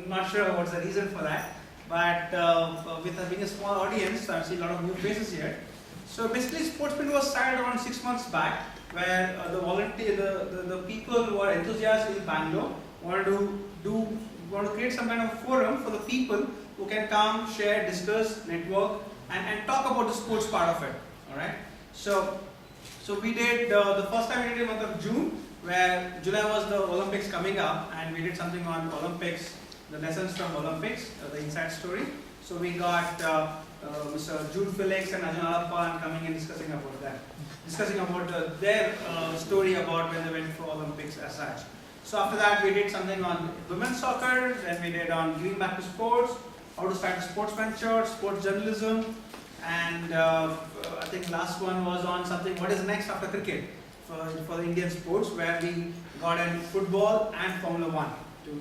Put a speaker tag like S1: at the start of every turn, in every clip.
S1: I'm not sure what's the reason for that, but with being a small audience, I see a lot of new faces here. So basically, Sportsman was started around 6 months back, where the people who are enthusiasts in Bangalore want to create some kind of forum for the people who can come, share, discuss, network, and talk about the sports part of it. All right. So we did the first time we did in the month of June, where July was the Olympics coming up, and we did something on Olympics, the lessons from Olympics, the inside story. So we got Mr. Jude Felix and Ajahn Alappan coming and discussing about that, their story about when they went for Olympics as such. So after that, we did something on women's soccer, then we did on giving back to sports, how to start a sports venture, sports journalism, and I think last one was on something, what is next after cricket for the Indian sports, where we got in football and Formula One to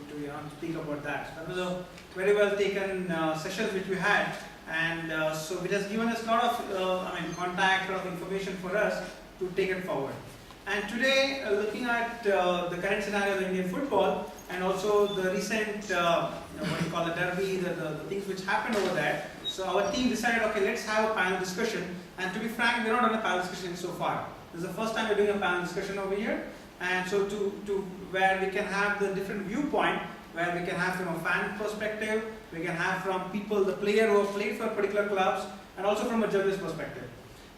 S1: speak about that. That was a very well taken session which we had, and so it has given us a lot of contact, a lot of information for us to take it forward. And today, looking at the current scenario of Indian football, and also the recent, what you call the derby, the things which happened over there. So our team decided, okay, let's have a panel discussion. And to be frank, we're not on a panel discussion so far. This is the first time we're doing a panel discussion over here. And so to where we can have the different viewpoint, where we can have from a fan perspective, we can have from people, the player who have played for particular clubs, and also from a journalist perspective.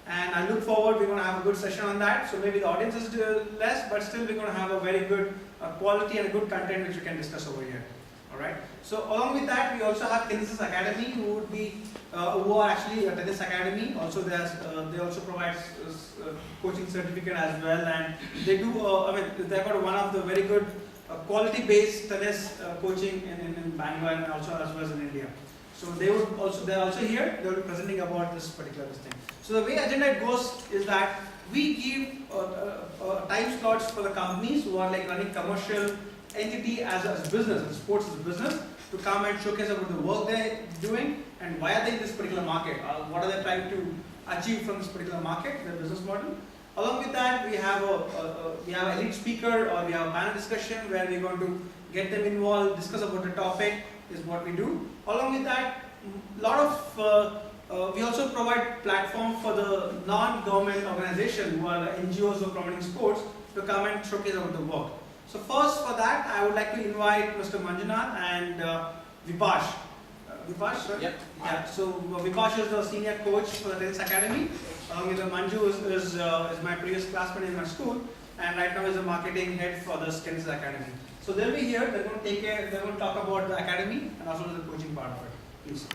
S1: And I look forward, we're going to have a good session on that. So maybe the audience is less, but still we're going to have a very good quality and a good content which we can discuss over here. Alright. So along with that, we also have Kinesis Academy, who are actually a tennis academy. Also, they also provide coaching certificate as well, and they do. They've got one of the very good quality-based tennis coaching in Bangalore and also as well as in India. So they're also here. They will be presenting about this particular thing. So the way agenda goes is that we give time slots for the companies who are like running commercial entity as business, and sports as a business, to come and showcase about the work they're doing and why are they in this particular market, what are they trying to achieve from this particular market, their business model. Along with that, we have an elite speaker, or we have a panel discussion where we're going to get them involved, discuss about the topic, is what we do. Along with that, we also provide platform for the non-government organization who are NGOs who are promoting sports to come and showcase about the work. So first for that, I would like to invite Mr. Manjunath and Vipash. Vipash, right?
S2: Yep.
S1: Yeah. So Vipash is the senior coach for the tennis academy. Along with Manju is my previous classmate in my school, and right now is the marketing head for the Kinesis Academy. So they'll be here. They're going to talk about the academy and also the coaching part of it. Please.